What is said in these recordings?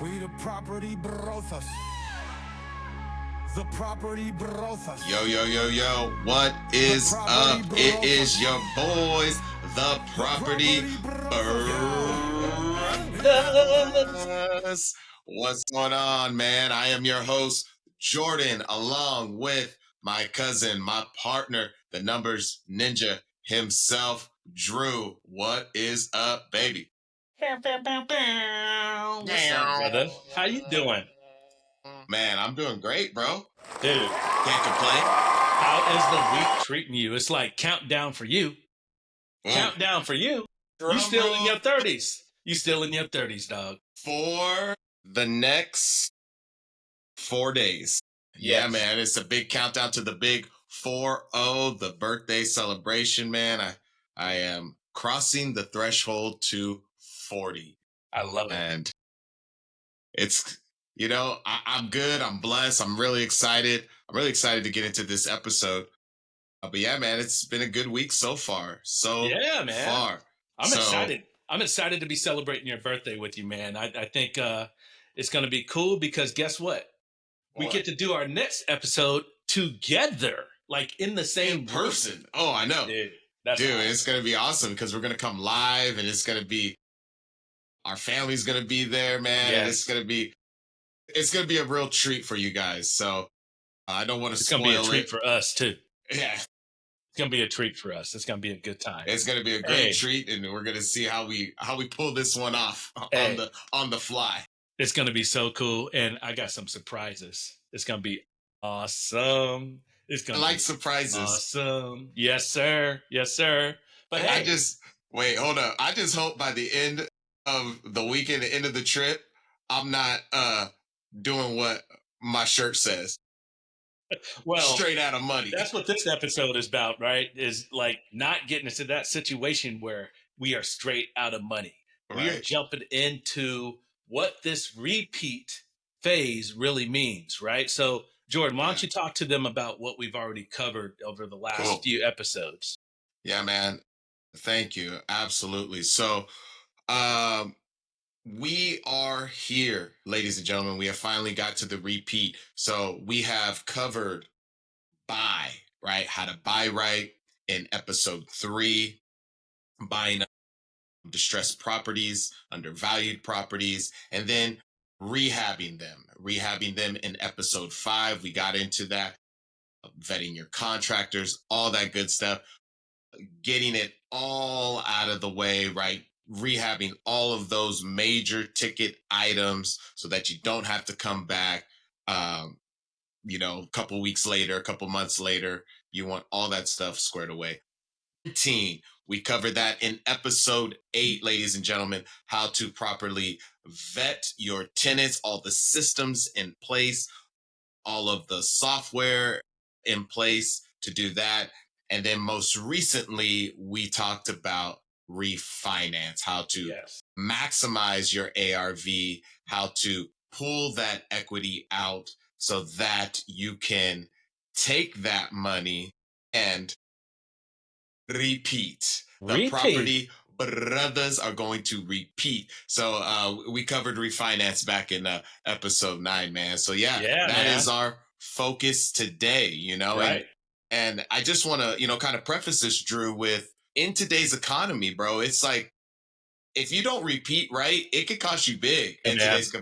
We the property BRRRRothas. The property BRRRRothas. Yo, yo, yo, yo, what is up? It is your boys, the property BRRRRothas. What's going on, man? I am your host, Jordan, along with my cousin, my partner, the numbers ninja himself, Drew. What is up, baby? What's up, brother? How you doing? Man, I'm doing great, bro. Dude, Can't complain. how is the week treating you? It's like countdown for you. Countdown for you. You still in your 30s. You still in your 30s, dog. For the next 4 days. Yeah, Yes. man. It's a big countdown to the big 4-0, the birthday celebration, man. I am crossing the threshold to 40. I love it. And it's, I'm good. I'm blessed. I'm really excited. I'm really excited to get into this episode. But yeah, man, it's been a good week so far. Yeah, man. Far. I'm excited. I'm excited to be celebrating your birthday with you, man. I think it's going to be cool because guess what? We get to do our next episode together, like in the same person. room. Oh, I know. Dude, awesome. awesome. It's going to be awesome because we're going to come live and it's going to be, our family's going to be there, man. Yes. And it's going to be a real treat for you guys. So I don't want to spoil it. It's going to be a treat for us too. Yeah. It's going to be a treat for us. It's going to be a good time. It's going to be a great treat, and we're going to see how we pull this one off on the fly. It's going to be so cool, and I got some surprises. It's going to be awesome. It's going to be surprises. Awesome. Yes, sir. Yes, sir. But hey, wait, hold up. I just hope by the end of the weekend, the end of the trip, I'm not doing what my shirt says. Well, straight out of money. That's what this episode is about, right? Is like not getting into that situation where we are straight out of money. Right. We are jumping into what this repeat phase really means, right? So, Jordan, why don't you talk to them about what we've already covered over the last few episodes? Yeah, man. Thank you. Absolutely. So, we are here, ladies and gentlemen. We have finally got to the repeat. So we have covered buy, right? How to buy right in episode 3, buying distressed properties, undervalued properties, and then rehabbing them in episode 5. We got into that, vetting your contractors, all that good stuff, getting it all out of the way, right? Rehabbing all of those major ticket items so that you don't have to come back, a couple weeks later, a couple months later. You want all that stuff squared away. We covered that in episode 8, ladies and gentlemen, how to properly vet your tenants, all the systems in place, all of the software in place to do that. And then most recently, we talked about refinance, how to maximize your ARV, how to pull that equity out so that you can take that money and repeat. The property brothers are going to repeat. So we covered refinance back in episode 9, man. So that is our focus today, Right. And I just want to, kind of preface this, Drew, with in today's economy, bro, it's like, if you don't repeat right, it could cost you big in today's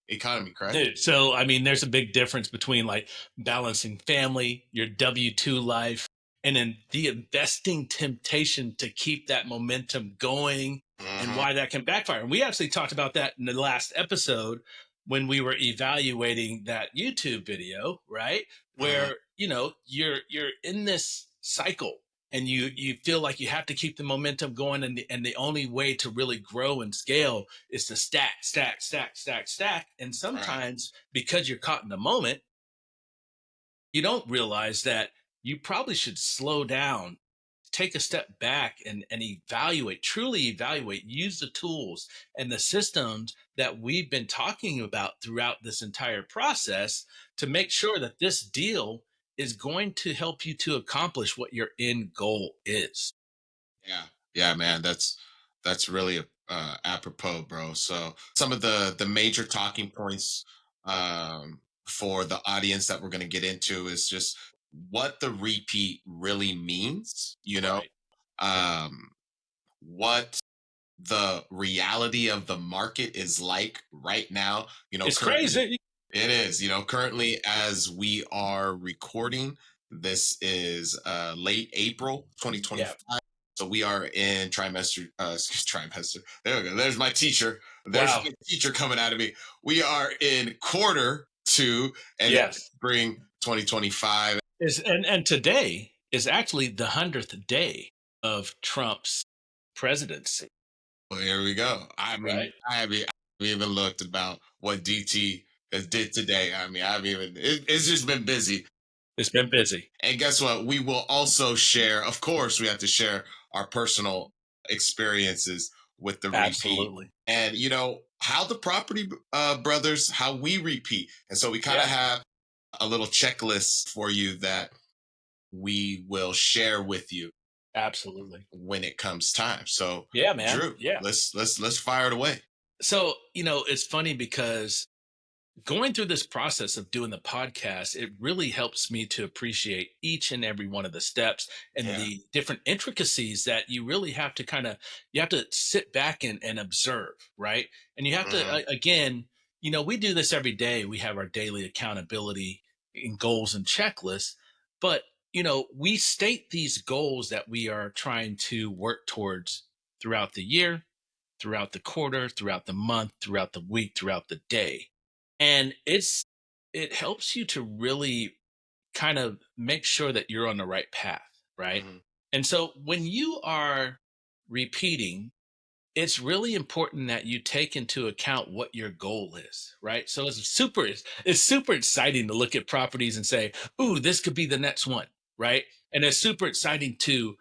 economy, correct? Dude, so, I mean, there's a big difference between like balancing family, your W-2 life, and then the investing temptation to keep that momentum going and why that can backfire. And we actually talked about that in the last episode when we were evaluating that YouTube video, right? Where, you're in this cycle and you feel like you have to keep the momentum going. And the only way to really grow and scale is to stack. And sometimes because you're caught in the moment, you don't realize that you probably should slow down, take a step back and truly evaluate, use the tools and the systems that we've been talking about throughout this entire process to make sure that this deal is going to help you to accomplish what your end goal is. Yeah, man, that's really apropos, bro. So some of the major talking points for the audience that we're going to get into is just what the repeat really means. Right. Um, what the reality of the market is like right now. It's Currently crazy. it is. Currently as we are recording, this is late April Yeah. 2025. So we are in trimester, trimester. There we go. There's my teacher. There's Wow. my teacher coming out of me. We are in quarter two, and it's Yes. spring 2025. And today is actually the 100th day of Trump's presidency, Well, here we go. right? I haven't even looked about what DT has did today. It's just been busy. It's been busy. And guess what? We will also share, of course, we have to share our personal experiences with the repeat Absolutely. and, how the property brothers, how we repeat. And so we kind of Yeah. have a little checklist for you that we will share with you Absolutely. when it comes time. So, Yeah, man. Drew, Yeah. let's fire it away. So, it's funny because going through this process of doing the podcast, it really helps me to appreciate each and every one of the steps and Yeah. the different intricacies that you really have to you have to sit back and observe, right? And you have to, Mhm. again, we do this every day. We have our daily accountability and goals and checklists, but, we state these goals that we are trying to work towards throughout the year, throughout the quarter, throughout the month, throughout the week, throughout the day. And it helps you to really kind of make sure that you're on the right path, right? Mhm. And so when you are repeating, it's really important that you take into account what your goal is, right? So it's super exciting to look at properties and say, "Ooh, this could be the next one," right? And it's super exciting to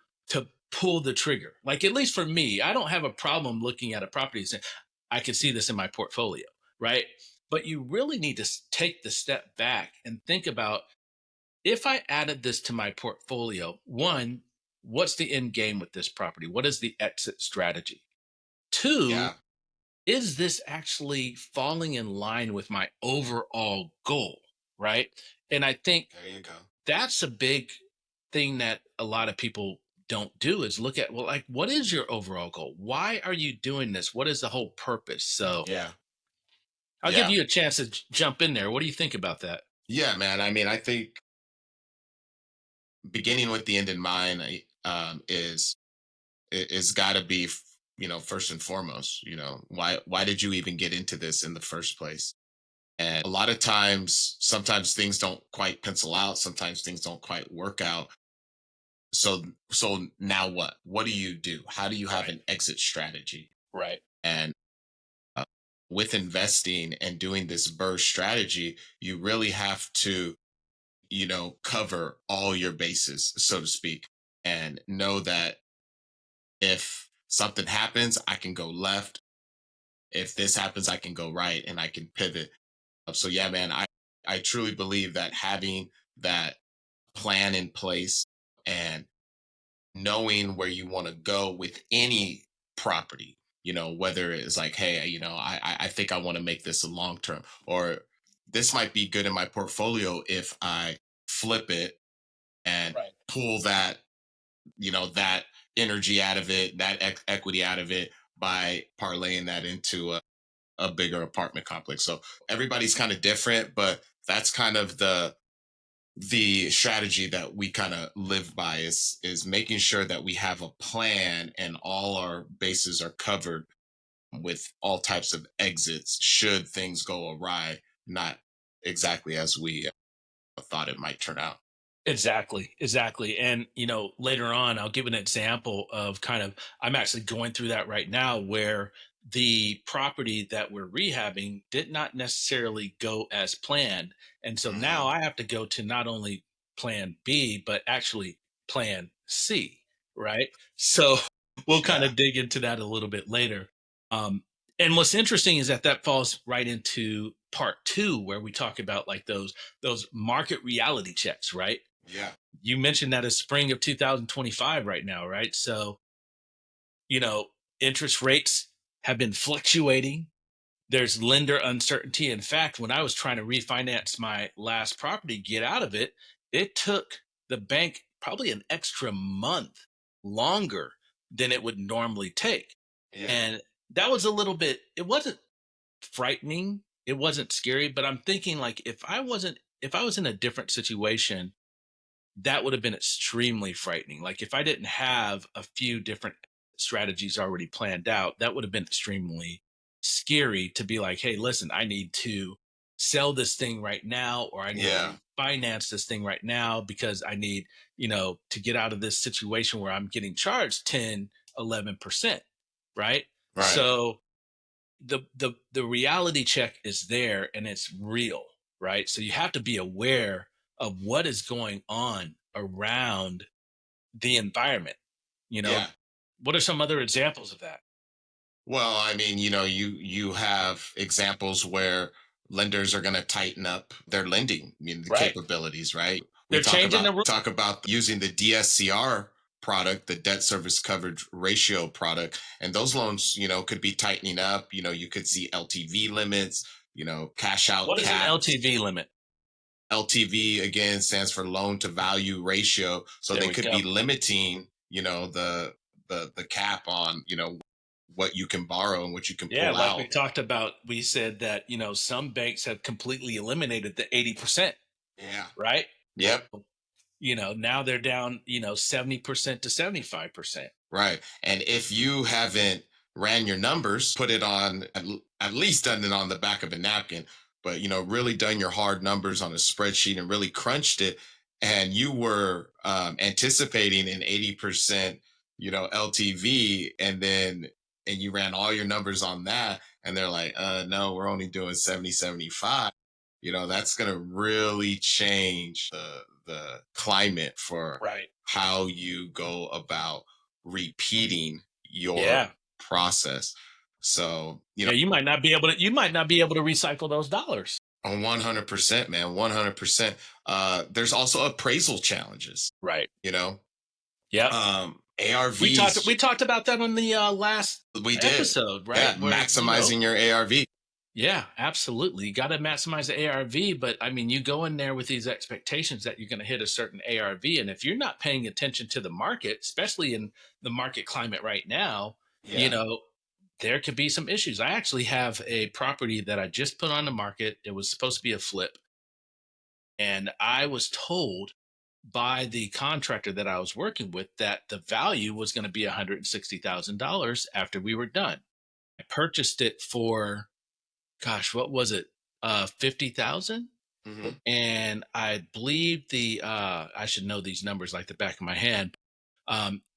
pull the trigger. Like at least for me, I don't have a problem looking at a property and saying, "I can see this in my portfolio," right? But you really need to take the step back and think about, if I added this to my portfolio, one, what's the end game with this property? What is the exit strategy? Two, Yeah. is this actually falling in line with my overall goal? Right. And I think There you go. that's a big thing that a lot of people don't do, is look at, well, like, what is your overall goal? Why are you doing this? What is the whole purpose? So Yeah. I'll give Yeah. you a chance to jump in there. What do you think about that? Yeah, man. I think beginning with the end in mind is got to be first and foremost. Why did you even get into this in the first place? And a lot of times, sometimes things don't quite pencil out, sometimes things don't quite work out. So now what do you do? How do you have Right. an exit strategy? Right. And uh, with investing and doing this BRRRR strategy, you really have to cover all your bases, so to speak, and know that if something happens, I can go left. If this happens, I can go right and I can pivot. So yeah, man, I truly believe that having that plan in place and knowing where you want to go with any property, whether it's like, hey, I think I want to make this a long term, or this might be good in my portfolio if I flip it and Right. pull that energy out of it, that equity out of it by parlaying that into a bigger apartment complex. So everybody's kind of different, but that's kind of the strategy that we kind of live by is making sure that we have a plan and all our bases are covered with all types of exits should things go awry, not exactly as we thought it might turn out. Exactly, exactly. And later on, I'll give an example of I'm actually going through that right now, where the property that we're rehabbing did not necessarily go as planned. And so now Mhm. I have to go to not only plan B, but actually plan C. Right. So we'll kind Yeah. of dig into that a little bit later. Um, and what's interesting is that falls right into part two, where we talk about like those market reality checks, right? Yeah. You mentioned that it's spring of 2025 right now, right? So, you know, interest rates have been fluctuating. There's lender uncertainty. In fact, when I was trying to refinance my last property, get out of it, it took the bank probably an extra month longer than it would normally take. Yeah. And that was a little bit, it wasn't frightening, it wasn't scary, but I'm thinking like if I was in a different situation, that would have been extremely frightening. Like if I didn't have a few different strategies already planned out, that would have been extremely scary to be like, hey, listen, I need to sell this thing right now, or I need Yeah. to finance this thing right now because I need, to get out of this situation where I'm getting charged 10, 11%. Right. Right. So the reality check is there and it's real, right? So you have to be aware of what is going on around the environment. Yeah. What are some other examples of that? Well, I mean, you have examples where lenders are going to tighten up their lending, the Right. capabilities, right? We They're changing the rules. talk about using the DSCR product, the debt service coverage ratio product, and those loans, could be tightening up. You could see LTV limits, cash out What is an caps. LTV limit? LTV again stands for loan to value ratio. So There they we could go. be limiting, the cap on, what you can borrow and what you can Yeah, pull like out. we talked about, we said that, some banks have completely eliminated the 80%, Yeah. right? Yep. Now they're down, 70% to 75%. Right. And if you haven't ran your numbers, put it on at least done it on the back of a napkin, but really done your hard numbers on a spreadsheet and really crunched it, and you were anticipating an 80%, LTV, and you ran all your numbers on that, and they're like, no, we're only doing 70, 75. That's going to really change the climate for Right. how you go about repeating your Yeah. process. So, Yeah, you might not be able to recycle those dollars. on 100%, man, 100%. There's also appraisal challenges, Right. Yeah. ARVs. We talked about that on the last We did. episode, right? Yeah, maximizing your ARV. Yeah, absolutely. You got to maximize the ARV, but I mean, you go in there with these expectations that you're going to hit a certain ARV, and if you're not paying attention to the market, especially in the market climate right now, Yeah. there could be some issues. I actually have a property that I just put on the market. It was supposed to be a flip, and I was told by the contractor that I was working with that the value was going to be $160,000 after we were done. I purchased it for, gosh, what was it? 50,000. Mhm. And I believe I should know these numbers like the back of my hand.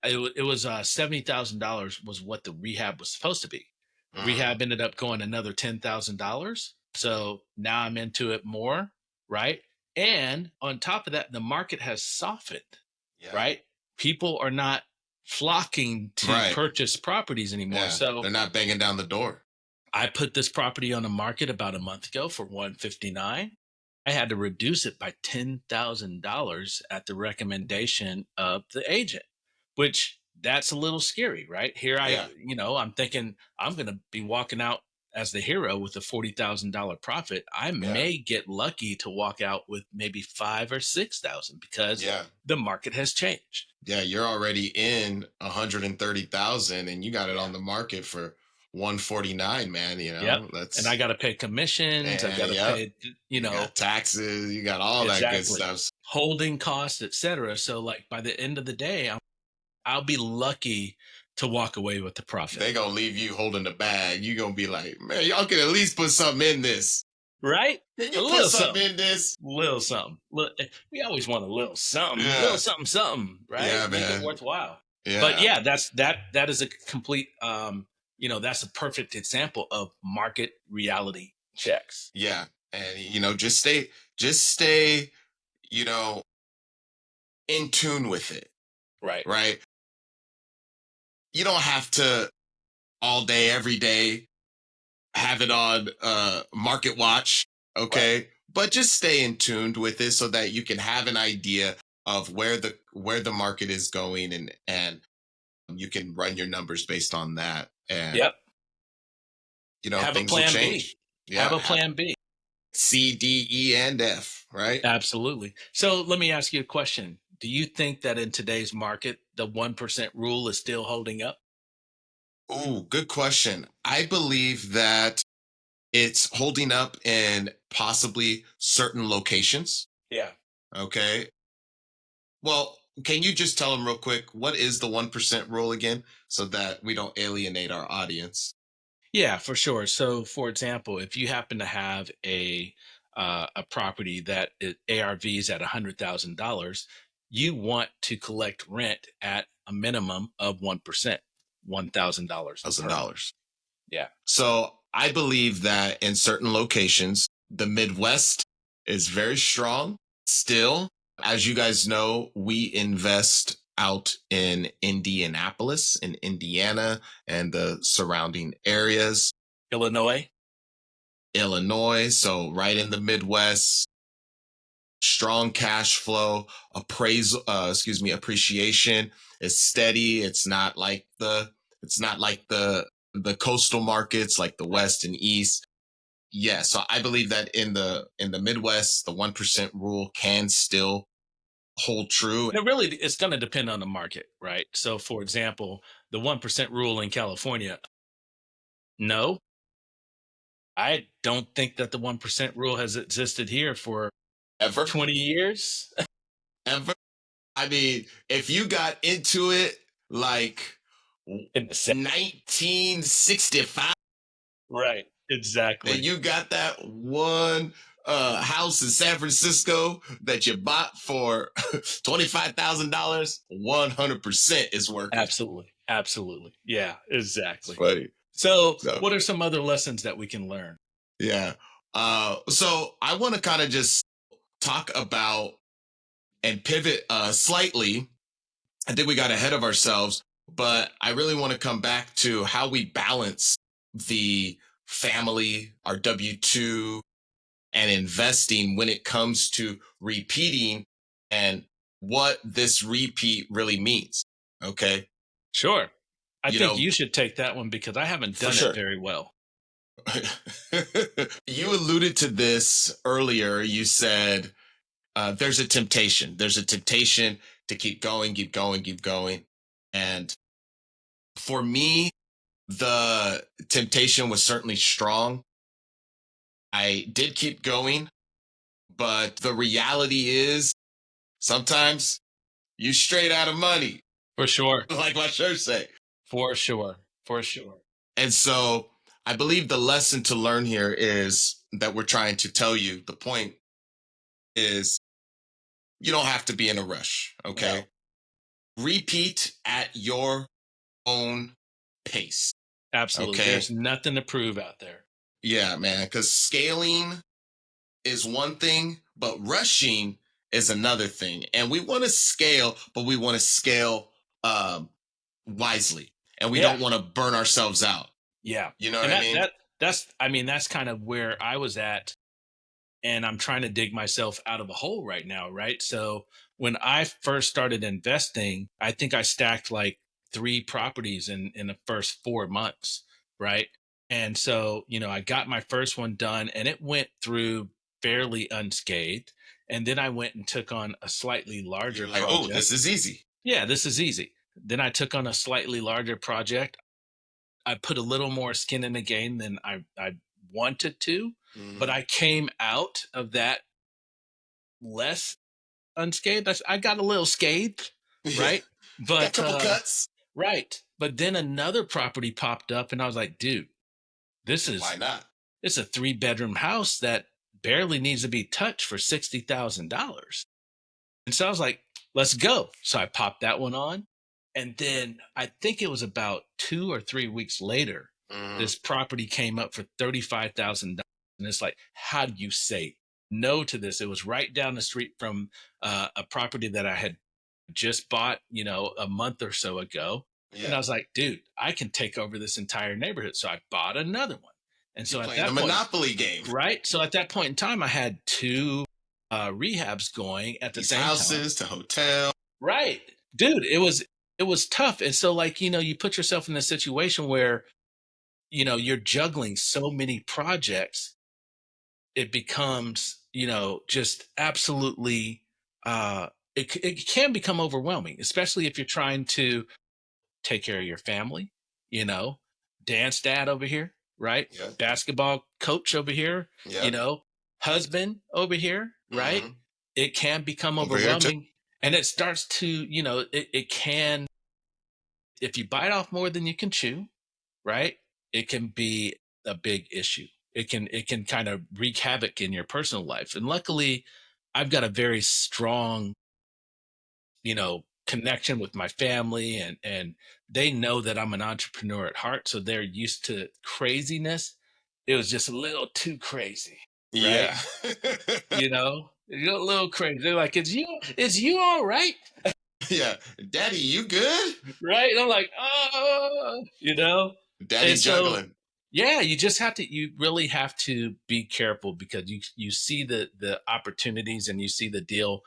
It was $70,000 was what the rehab was supposed to be. Mhm. Rehab ended up going another $10,000. So now I'm into it more, right? And on top of that, the market has softened, Yeah. right? People are not flocking to Right. purchase properties anymore. Yeah. So They're not banging down the door. I put this property on the market about a month ago for $159,000. I had to reduce it by $10,000 at the recommendation of the agent, which that's a little scary, right? Here Yeah. I'm thinking I'm going to be walking out as the hero with a $40,000 profit. I may get lucky to walk out with maybe 5 or 6,000 because Yeah. the market has changed. Yeah, you're already in 130,000 and you got it Yeah. on the market for 149, man. Yep. That's And I got to pay commissions. I got to Yep. pay, you got taxes, you got all that good Exactly. stuff. Holding costs, etc. So like by the end of the day, I'll be lucky to walk away with the profit. They gonna leave you holding the bag. You gonna be like, man, y'all can at least put something in this. Right? Can you A put little something something. in this? Little something. We always want a little something. Yeah. Little something, something, right? Yeah, Make man. it worthwhile. Yeah. But yeah, that is a complete that's a perfect example of market reality checks. Yeah. And just stay, in tune with it. Right. Right. You don't have to all day, every day, have it on market watch. Okay. Right. But just stay in tuned with it so that you can have an idea of where the market is going, and you can run your numbers based on that. And Yep. Have a things will plan B. change. Have Yeah. a plan B. C, D, E, and F, right? Absolutely. So let me ask you a question. Do you think that in today's market, the 1% rule is still holding up? Ooh, good question. I believe that it's holding up in possibly certain locations. Yeah. Okay. Well, can you just tell them real quick what is the 1% rule again so that we don't alienate our audience? Yeah, for sure. So, for example, if you happen to have a property that ARV is at $100,000, you want to collect rent at a minimum of 1%, $1,000 per month. $1,000. Yeah, So I believe that in certain locations, the Midwest is very strong still. As you guys know, we invest out in Indianapolis, in Indiana, and the surrounding areas, Illinois. Illinois. So right in the Midwest, strong cash flow, appreciation is steady. It's not like the coastal markets like the West and East. Yeah, so I believe that in the Midwest, the 1% rule can still hold true. And it really it's going to depend on the market, right? So, for example, the 1% rule in California, no, I don't think that the 1% rule has existed here for Ever, 20 years. ever. I mean, if you got into it like In the 1965, Right. and Exactly. you got that one house in San Francisco that you bought for $25,000, 100% is working. Absolutely. Absolutely. Yeah, It's exactly. funny. So, So, what are some other lessons that we can learn? yeah. So I want to kind of just talk about and pivot slightly. I think we got ahead of ourselves, but I really want to come back to how we balance the family, our W 2, and investing when it comes to repeating and what this repeat really means. Okay. Sure. I You think know, you should take that one because I haven't for done it sure. very well. You alluded to this earlier. You said there's a temptation. There's a temptation to keep going, keep going, keep going. And for me, the temptation was certainly strong. I did keep going, but the reality is sometimes you straight out of money, For sure. like my shirt say. For sure. For sure. And so I believe the lesson to learn here is that we're trying to tell you. The point is you don't have to be in a rush. No, Okay. Repeat at your own pace. absolutely. Okay. There's nothing to prove out there. Yeah, man. Because scaling is one thing, but rushing is another thing. And we want to scale, but we want to scale um, wisely, and we Yeah. don't want to burn ourselves out. Yeah. You know And what I mean? that's kind of where I was at, and I'm trying to dig myself out of a hole right now, right? So when I first started investing, I think I stacked like 3 properties in the first 4 months, right? And so, I got my first one done and it went through fairly unscathed. And then I went and took on a slightly larger You're like, oh, project. this is easy. Yeah, this is easy. Then I took on a slightly larger project. I put a little more skin in the game than I wanted to, but Mhm. I came out of that less unscathed. I got a little scathed, Yeah, right? got a But couple cuts. right. But then another property popped up, and I was like, dude, this Why is not? it's a 3 bedroom house that barely needs to be touched for $60,000. And so I was like, let's go. So I popped that one on. And then I think it was about 2 or 3 weeks later, Mhm. this property came up for $35,000. And it's like, how do you say no to this? It was right down the street from a property that I had just bought, a month or so ago. And Yeah, I was like, dude, I can take over this entire neighborhood. So I bought another one. And you're so at playing the that point, Monopoly game. right? So at that point in time, I had two rehabs going at the These same time. houses to hotel. Right. Dude, it was tough. And so like, you put yourself in a situation where you're juggling so many projects, it becomes, just absolutely, uh, it can become overwhelming, especially if you're trying to take care of your family, you know, dance dad over here, right? Yeah. Basketball coach over here, you Yeah. know, husband over here, right? Hmm. It can become Over here too. overwhelming. And it starts to, it can, if you bite off more than you can chew, right? It can be a big issue. It can kind of wreak havoc in your personal life. And luckily, I've got a very strong, connection with my family, and they know that I'm an entrepreneur at heart, so they're used to craziness. It was just a little too crazy, right? Yeah. You're a little crazy. They're like, is you all right? Yeah. Daddy, you good? Right? And I'm like, oh, Daddy and so juggling. yeah, you really have to be careful, because you see the opportunities and you see the deal.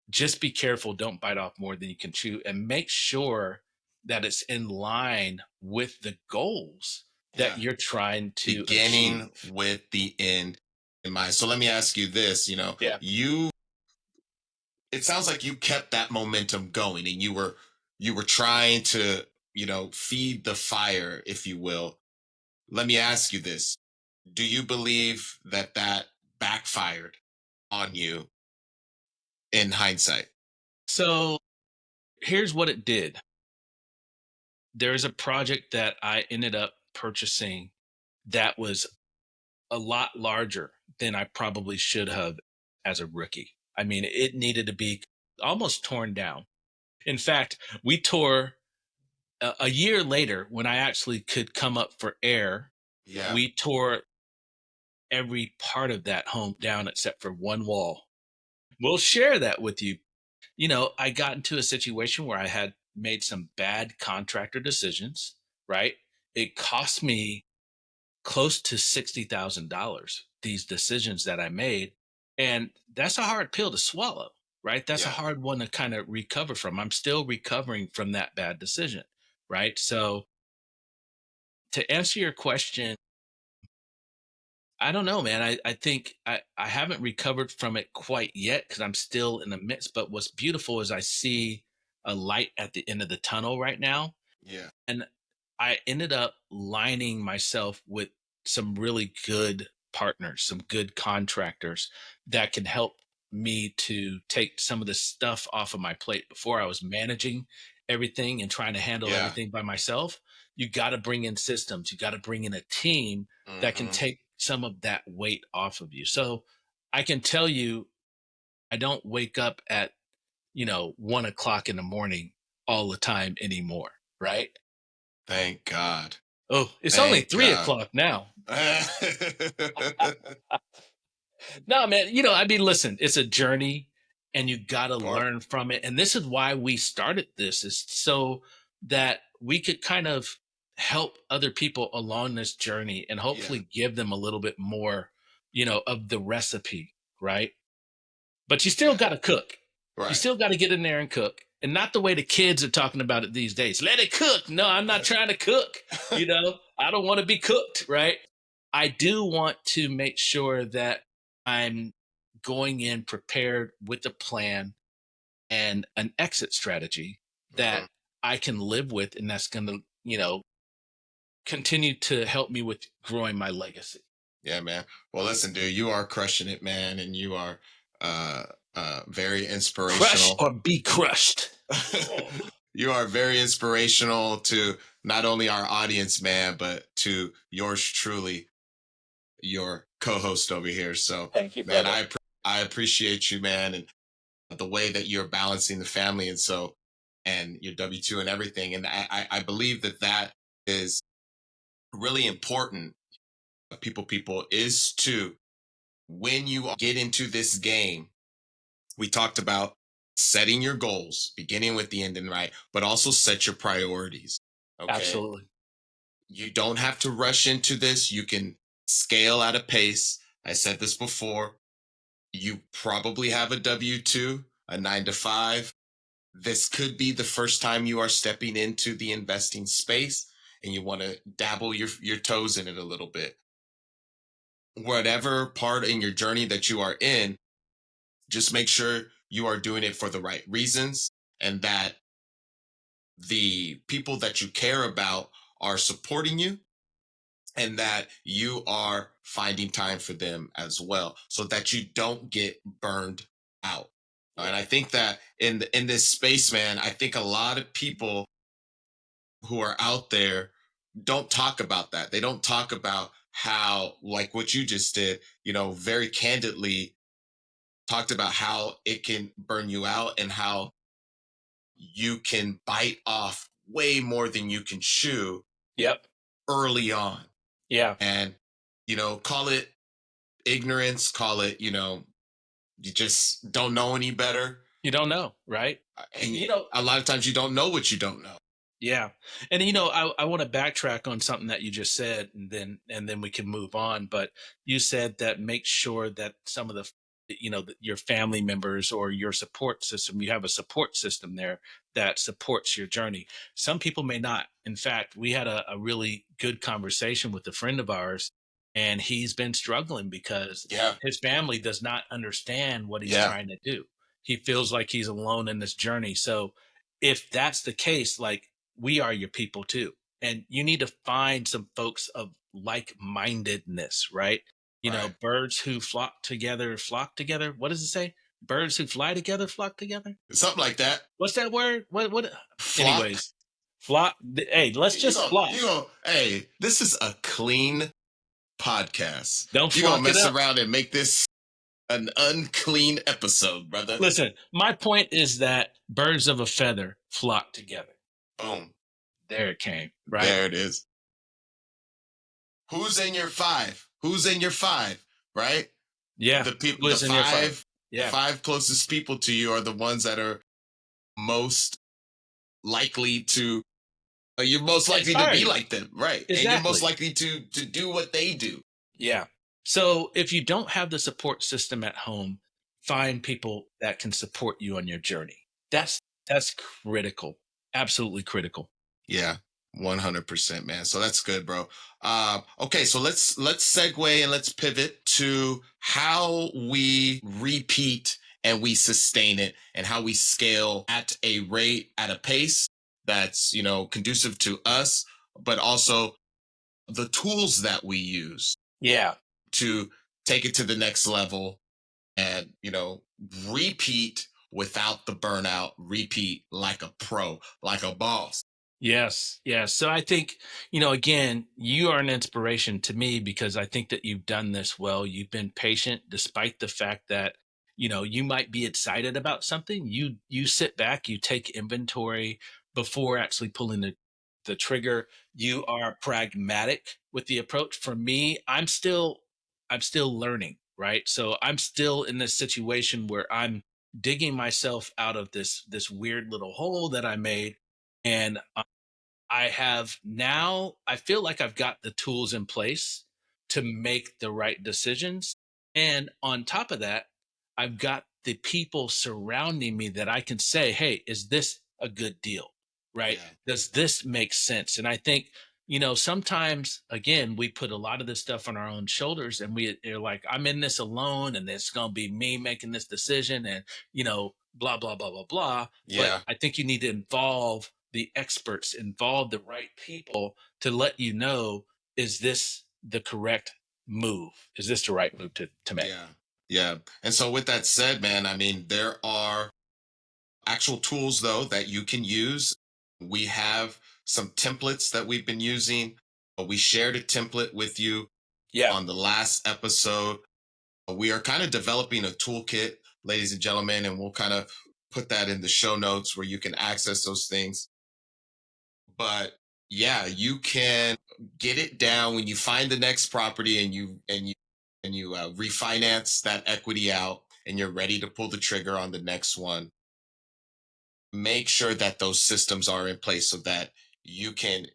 Just be careful, don't bite off more than you can chew, and make sure that it's in line with the goals Yeah. that you're trying to Beginning achieve. with the end in mind. So let me ask you this, Yeah. it sounds like you kept that momentum going, and you were trying to, feed the fire, if you will. Let me ask you this. Do you believe that backfired on you in hindsight? So here's what it did. There's a project that I ended up purchasing that was a lot larger than I probably should have as a rookie. I mean, it needed to be almost torn down. In fact, we tore a year later, when I actually could come up for air, Yeah. we tore every part of that home down except for one wall. We'll share that with you. I got into a situation where I had made some bad contractor decisions, right? It cost me close to $60,000, these decisions that I made. And that's a hard pill to swallow, right? That's a Yeah. hard one to kind of recover from. I'm still recovering from that bad decision, right? So, to answer your question, I don't know, man. I think I haven't recovered from it quite yet, because I'm still in the midst. But what's beautiful is I see a light at the end of the tunnel right now. Yeah. And I ended up lining myself with some really good partners, some good contractors that can help me to take some of the stuff off of my plate. Before, I was managing everything and trying to handle Yeah. everything by myself. You got to bring in systems, you got to bring in a team that can Hmm. take some of that weight off of you. So I can tell you, I don't wake up at, 1 o'clock in the morning all the time anymore. Right. Thank God. Oh, it's only Thank three God. o'clock now. No, man, I mean, listen, it's a journey, and you got to Part. learn from it. And this is why we started this, is so that we could kind of help other people along this journey, and Yeah. hopefully give them a little bit more, of the recipe, right? But you still Yeah. got to cook. You Right. still got to get in there and cook. And not the way the kids are talking about it these days. Let it cook. No, I'm not trying to cook. I don't want to be cooked, right? I do want to make sure that I'm going in prepared with a plan and an exit strategy that Mhm. I can live with, and that's going to, continue to help me with growing my legacy. Yeah, man. Well, listen, dude, you are crushing it, man, and you are uh very Crush inspirational. or be crushed. You are very inspirational to not only our audience, man, but to yours truly, your co-host over here. So, Thank you, man, brother. I appreciate you, man, and the way that you're balancing the family, and your W-2 and everything. And I believe that is really important. People is to, when you get into this game, we talked about setting your goals, beginning with the end in right, but also set your priorities. Okay. Absolutely. You don't have to rush into this. You can scale at a pace. I said this before. You probably have a W-2, a 9 to 5. This could be the first time you are stepping into the investing space, and you want to dabble your toes in it a little bit. Whatever part in your journey that you are in, just make sure you are doing it for the right reasons, and that the people that you care about are supporting you, and that you are finding time for them as well, so that you don't get burned out. And I think that in this space, man, I think a lot of people who are out there don't talk about that. They don't talk about how, like what you just did, very candidly talked about how it can burn you out, and how you can bite off way more than you can chew Yep. early on. Yeah. And, call it ignorance, call it, you just don't know any better. You don't know, right? And You know, a lot of times you don't know what you don't know. yeah. And I want to backtrack on something that you just said, and then we can move on. But you said that make sure that some of your family members or your support system, you have a support system there that supports your journey. Some people may not. In fact, we had a really good conversation with a friend of ours, and he's been struggling because Yeah. his family does not understand what he's Yeah. trying to do. He feels like he's alone in this journey. So if that's the case, like, we are your people too. And you need to find some folks of like mindedness, right? Right. Birds who flock together, flock together. What does it say? Birds who fly together, flock together. Something like that. What's that word? What? Flock. Anyways, flock. Hey, let's just flock. Hey, this is a clean podcast. Don't You're going to flock it mess up. around and make this an unclean episode, brother. Listen, my point is that birds of a feather flock together. Boom. There it came, right? There it is. Who's in your five? Who's in your five, right? Yeah. The people, Who's in your five? the Yeah. 5 closest people to you are the ones that are most likely to, you're most likely to be like them, right? And you're most likely to do what they do. Yeah. So if you don't have the support system at home, find people that can support you on your journey. That's critical. Absolutely critical. Yeah, 100%, man. So that's good, bro. Okay, so let's segue and let's pivot to how we repeat and we sustain it, and how we scale at a rate, at a pace that's, conducive to us, but also the tools that we use Yeah. to take it to the next level, and, repeat without the burnout, repeat like a pro, like a boss. Yes. Yes. So I think, again, you are an inspiration to me because I think that you've done this well. You've been patient despite the fact that, you might be excited about something. You sit back, you take inventory before actually pulling the trigger. You are pragmatic with the approach. For me, I'm still learning, right? So I'm still in this situation where I'm digging myself out of this weird little hole that I made. And I feel like I've got the tools in place to make the right decisions. And on top of that, I've got the people surrounding me that I can say, hey, is this a good deal? Right? Yeah. Does this make sense? And I think, sometimes again, we put a lot of this stuff on our own shoulders, and are like, I'm in this alone and it's going to be me making this decision, and, blah, blah, blah, blah, blah. Yeah. But I think you need to involve the experts, involve the right people to let you know, is this the correct move? Is this the right move to make? Yeah. Yeah. And so with that said, man, I mean, there are actual tools though that you can use. We have some templates that we've been using. We shared a template with you Yeah. on the last episode. We are kind of developing a toolkit, ladies and gentlemen, and we'll kind of put that in the show notes where you can access those things. But yeah, you can get it down when you find the next property, and you refinance that equity out, and you're ready to pull the trigger on the next one. Make sure that those systems are in place so that you can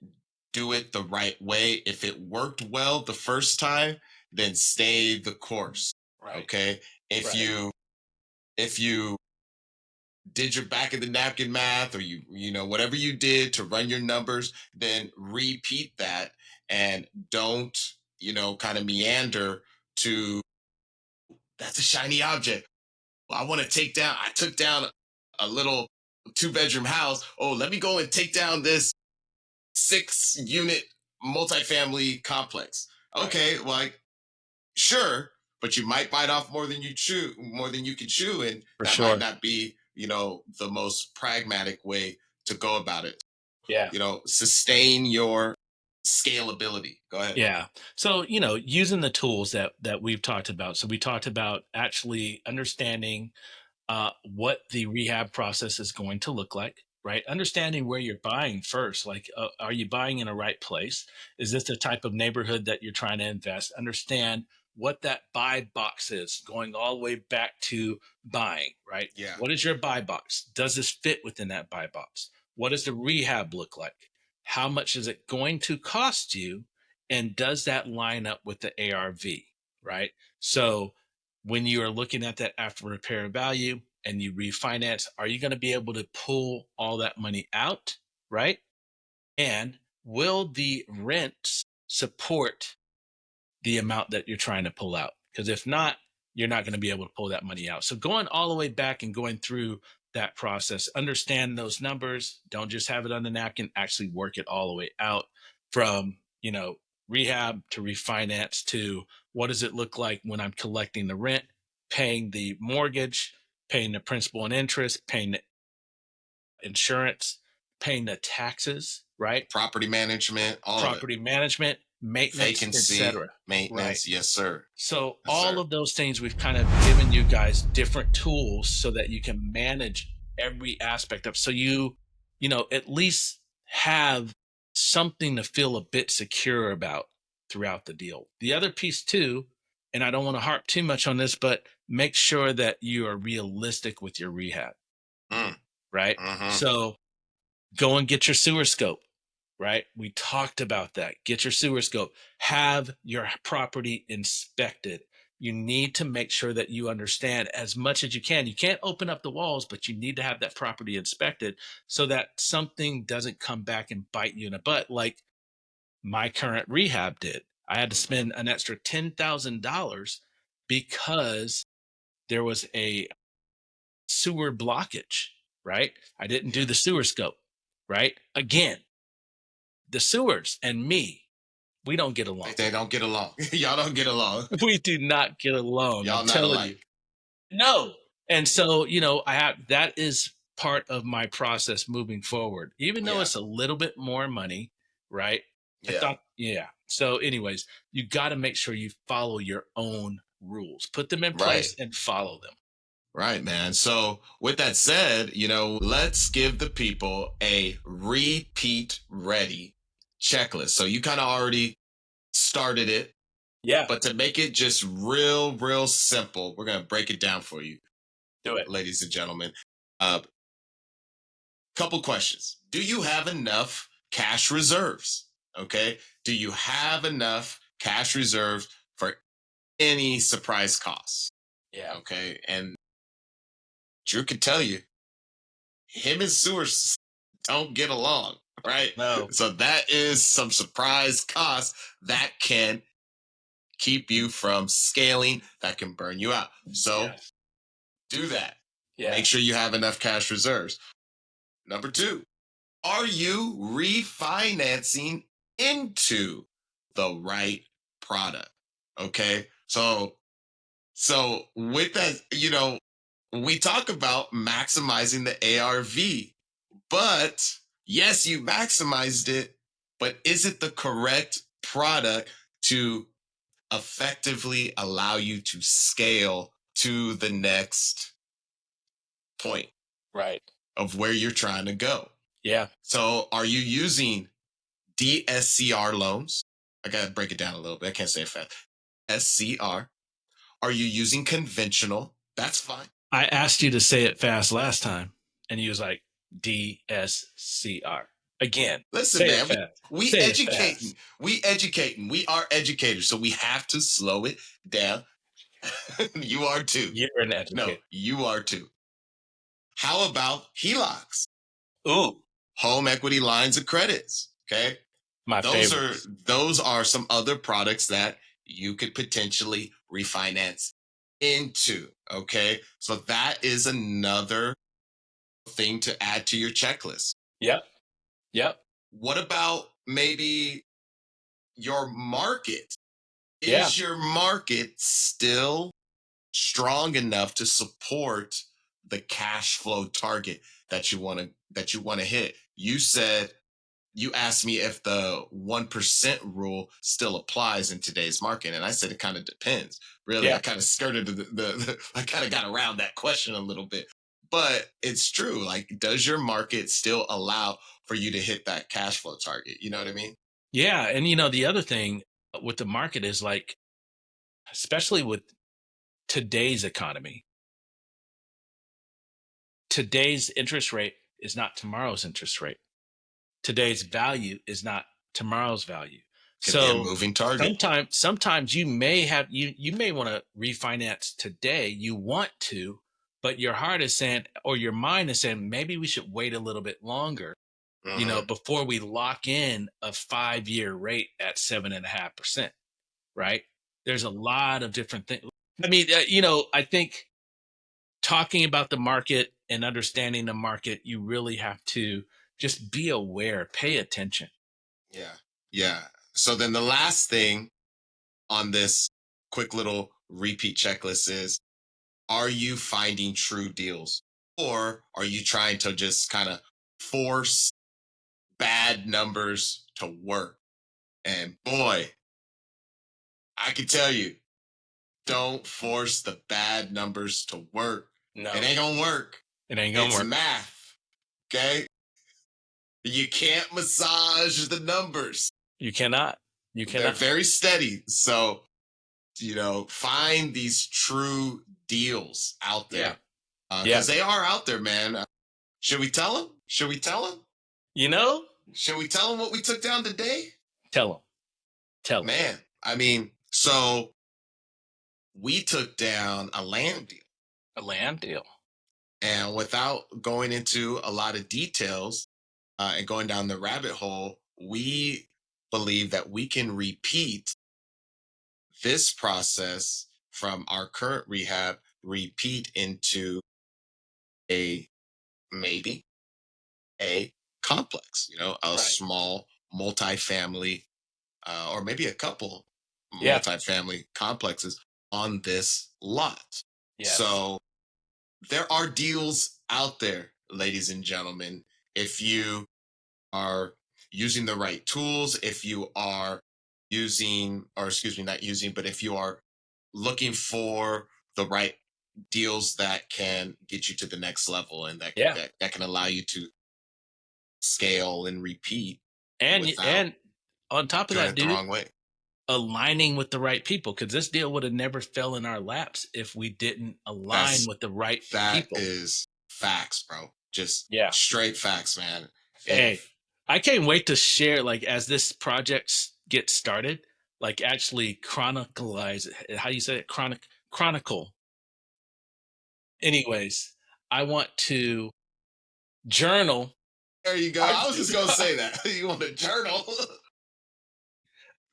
do it the right way. If it worked well the first time, then stay the course. Right. Okay. If Right. you did your back of the napkin math, or whatever you did to run your numbers, then repeat that, and don't, kind of meander to, that's a shiny object. Well, I took down a little 2-bedroom house. Oh, let me go and take down this 6-unit multifamily complex. Right. Okay, like, sure, but you might bite off more than you can chew, and For that might sure. not be, the most pragmatic way to go about it. Yeah. Sustain your scalability. Go ahead. Yeah. So, using the tools that we've talked about. So we talked about actually understanding what the rehab process is going to look like, right? Understanding where you're buying first. Like, are you buying in a right place? Is this the type of neighborhood that you're trying to invest? Understand what that buy box is, going all the way back to buying, right? Yeah. What is your buy box? Does this fit within that buy box? What does the rehab look like? How much is it going to cost you? And does that line up with the ARV, right? So, when you are looking at that after repair value and you refinance, are you going to be able to pull all that money out? Right. And will the rents support the amount that you're trying to pull out? Because if not, you're not going to be able to pull that money out. So going all the way back and going through that process, understand those numbers. Don't just have it on the napkin, actually work it all the way out from, rehab to refinance to what does it look like when I'm collecting the rent, paying the mortgage, paying the principal and interest, paying the insurance, paying the taxes, right? Property management, all of it. Property management, maintenance, Vacancy, etc. Right. maintenance. Yes, sir. So Yes, all sir. of those things we've kind of given you guys different tools so that you can manage every aspect of, so at least have something to feel a bit secure about throughout the deal. The other piece too, and I don't want to harp too much on this, but make sure that you are realistic with your rehab, Mm, right? hmm. So go and get your sewer scope, right? We talked about that. Get your sewer scope. Have your property inspected. You need to make sure that you understand as much as you can. You can't open up the walls, but you need to have that property inspected so that something doesn't come back and bite you in the butt like my current rehab did. I had to Hmm. spend an extra $10,000 because there was a sewer blockage, right? I didn't do Yeah. the sewer scope, right? Again, the sewers and me, we don't get along. They don't get along. Y'all don't get along. We do not get along. I'm Y'all not telling you. alike. No. And so, I have that is part of my process moving forward, even though Yeah. it's a little bit more money, right? I Yeah. thought, yeah. So, anyways, you got to make sure you follow your own rules, put them in Right. place and follow them. Right, man. So, with that said, let's give the people a repeat ready checklist. So, you kind of already started it, Yeah. but to make it just real, real simple, we're going to break it down for you, Do it. ladies and gentlemen. A couple questions. Do you have enough cash reserves? Okay. Do you have enough cash reserves for any surprise costs? Yeah. Okay. And Drew could tell you, him and Sewers don't get along, right? No. So that is some surprise costs that can keep you from scaling, that can burn you out. So Yes. do that. Yeah. Make sure you have enough cash reserves. Number two, are you refinancing into the right product? Okay. So with that, we talk about maximizing the ARV, but yes, you maximized it, but is it the correct product to effectively allow you to scale to the next point Right. of where you're trying to go? Yeah. So are you using DSCR loans? I got to break it down a little bit. I can't say it fast. SCR. Are you using conventional? That's fine. I asked you to say it fast last time, and you was like DSCR. Again, Listen, say it man, fast. we Say it educating. fast. We educating. We are educators. So we have to slow it down. You are too. You're an No, educator. you are too. How about HELOCs? Ooh, Home equity lines of credits. Okay. my favorites. Those are some other products that you could potentially refinance into. Okay. So that is another thing to add to your checklist. Yep. Yep. What about maybe your market? Yeah. Is your market still strong enough to support the cash flow target that you want to hit? You asked me if the 1% rule still applies in today's market. And I said, it kind of depends. Really, Yeah. I kind of skirted I kind of got around that question a little bit, but it's true. Like, does your market still allow for you to hit that cash flow target? You know what I mean? Yeah. And the other thing with the market is like, especially with today's economy, today's interest rate is not tomorrow's interest rate. Today's value is not tomorrow's value. Could be a So moving target. sometimes you may want to refinance today. You want to, but your heart is saying, or your mind is saying, maybe we should wait a little bit longer, Mhm. before we lock in a 5-year rate at 7.5%. Right? There's a lot of different things. I mean, I think talking about the market and understanding the market, you really have to just be aware, pay attention. Yeah. Yeah. So then the last thing on this quick little repeat checklist is, are you finding true deals? Or are you trying to just kind of force bad numbers to work? And boy, I can tell you, don't force the bad numbers to work. No, It ain't gonna work. it ain't gonna It's work. math. Okay. You can't massage the numbers. You cannot. You They're cannot. very steady. So, find these true deals out Yeah. there. Yeah. Because they are out there, man. Should we tell them? Should we tell them? Should we tell them what we took down today? Tell them. Tell them. Man, I mean, so we took down a land deal. A land deal. And without going into a lot of details and going down the rabbit hole, we believe that we can repeat this process from our current rehab, repeat into a maybe a complex, a Right. small multifamily, or maybe a couple Yeah. multifamily complexes on this lot. Yes. So there are deals out there, ladies and gentlemen. If you are using the right tools, if you are using, or excuse me, not using, but if you are looking for the right deals that can get you to the next level and Yeah. that can allow you to scale and repeat And without on top of doing that, it the dude, wrong way. aligning with the right people, because this deal would have never fell in our laps if we didn't align That's with the right that people. is facts, bro. Just Yeah. straight facts, man. Hey, I can't wait to share, like, as this project gets started, like actually chronicleize it. How do you say it? Chronicle. Anyways, I want to journal There you go. I was just gonna say that. You want a journal?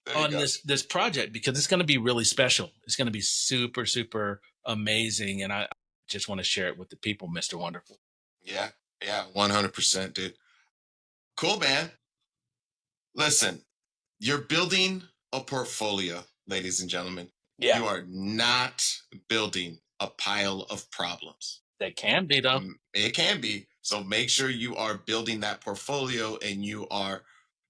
There you on go. this project because it's going to be really special. It's going to be super, super amazing. And I just want to share it with the people, Mr. Wonderful. Yeah, 100%, dude. Cool, man. Listen, you're building a portfolio, ladies and gentlemen. Yeah. You are not building a pile of problems. They can be, though. It can be. So make sure you are building that portfolio and you are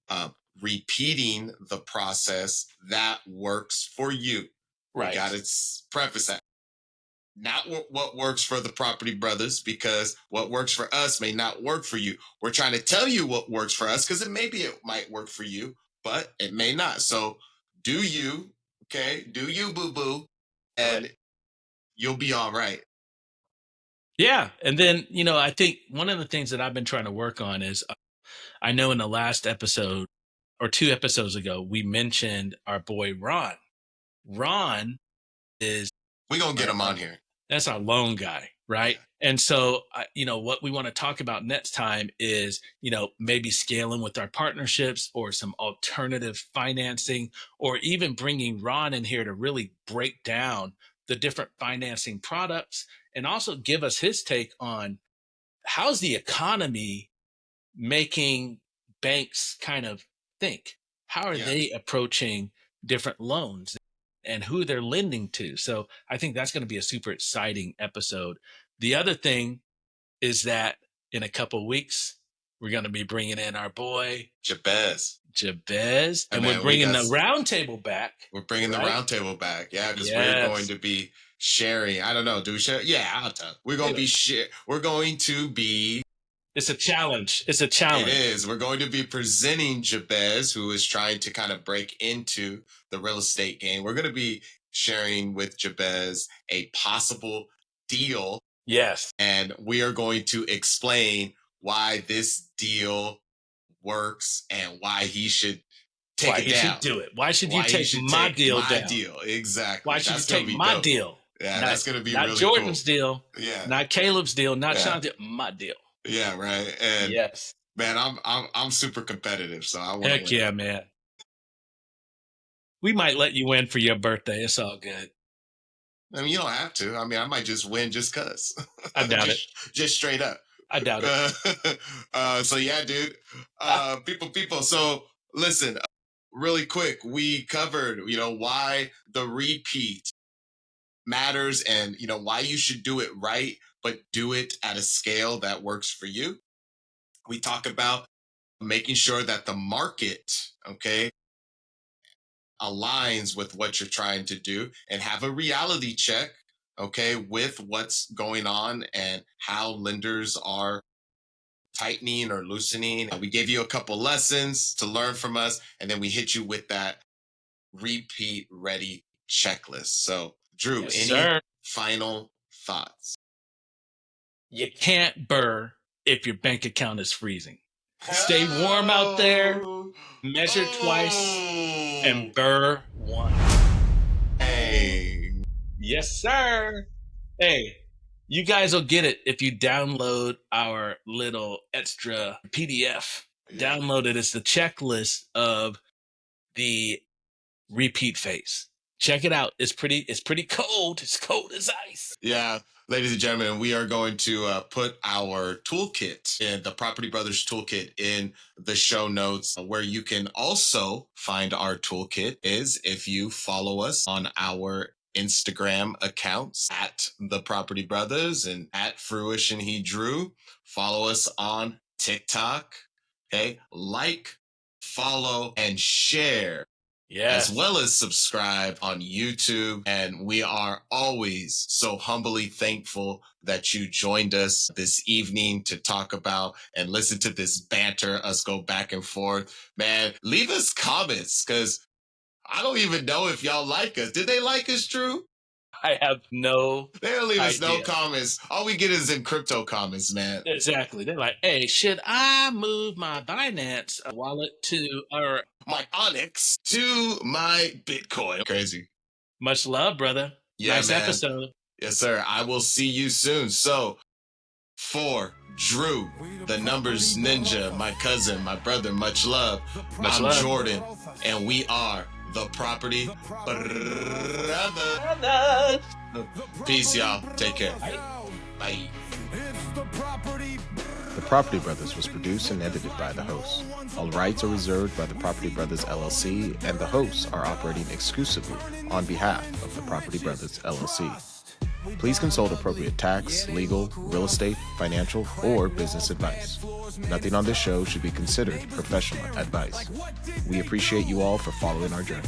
uh, repeating the process that works for you. Right. We got to preface that. Not what works for the property brothers, because what works for us may not work for you. We're trying to tell you what works for us because it might work for you, but it may not. So do you, okay? Do you, boo boo, and Right. you'll be all right. Yeah. And then, I think one of the things that I've been trying to work on is I know in the last episode or 2 episodes ago, we mentioned our boy Ron. Ron is We're going to get him on here. that's our loan guy. right? And so, what we want to talk about next time is, maybe scaling with our partnerships or some alternative financing, or even bringing Ron in here to really break down the different financing products and also give us his take on how's the economy making banks kind of think. How are Yeah. they approaching different loans and who they're lending to? So I think that's going to be a super exciting episode. The other thing is that in a couple weeks, we're going to be bringing in our boy Jabez. and man, we're bringing the roundtable back. We're bringing right? the roundtable back, yeah, because we're Yes. going to be sharing. I don't know, do we share? Yeah, I'll tell. We're going to be We're going to be. It's a challenge. It's a challenge. It is. We're going to be presenting Jabez, who is trying to kind of break into the real estate game. We're going to be sharing with Jabez a possible deal. Yes. And we are going to explain why this deal works and why he should take Why it he down. should do it. Why should you take my deal down? Exactly. Why should you take my deal? Yeah, that's going to be not really Jordan's cool. deal. Yeah. Not Caleb's deal. Not Sean's deal. My deal. Yeah, right. And yes, man, I'm super competitive, so I want to heck win. yeah, man. We might let you win for your birthday. It's all good. I mean, you don't have to. I mean, I might just win just cause. I doubt it. Just straight up. I doubt it. So yeah, dude. People. So listen, really quick. We covered, why the repeat matters and, why you should do it right, but do it at a scale that works for you. We talk about making sure that the market, aligns with what you're trying to do, and have a reality check, with what's going on and how lenders are tightening or loosening. We gave you a couple lessons to learn from us, and then we hit you with that repeat ready checklist. So, Drew, any final thoughts? You can't BRRRR if your bank account is freezing. Stay warm out there, measure twice, and BRRRR once. Hey. Yes, sir. Hey, you guys will get it if you download our little extra PDF. Yeah. Download it. It's the checklist of the repeat phase. Check it out. It's pretty cold. It's cold as ice. Yeah. Ladies and gentlemen, we are going to put our toolkit and the Property Brothers toolkit in the show notes. Where you can also find our toolkit is if you follow us on our Instagram accounts at the Property Brothers and at Fruition He Drew. Follow us on TikTok. Okay, like, follow, and share. Yes. As well as subscribe on YouTube. And we are always so humbly thankful that you joined us this evening to talk about and listen to this banter, us go back and forth. Man, leave us comments, because I don't even know if y'all like us. Did they like us, Drew? I have no They don't leave us idea. no comments. All we get is in crypto comments, man. Exactly. They're like, hey, should I move my Binance wallet to my Onyx to my Bitcoin? Crazy. Much love, brother. Yeah, nice man. episode. Yes, sir. I will see you soon. So, for Drew, the numbers ninja, my cousin, my brother, much love. I'm Jordan, and we are the Property Brothers. Peace, y'all. Take care. Bye. The Property Brothers was produced and edited by the hosts. All rights are reserved by the Property Brothers LLC, and the hosts are operating exclusively on behalf of the Property Brothers LLC. Please consult appropriate tax, legal, real estate, financial, or business advice. Nothing on this show should be considered professional advice. We appreciate you all for following our journey.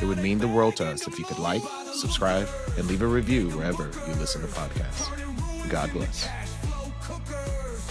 It would mean the world to us if you could like, subscribe, and leave a review wherever you listen to podcasts. God bless.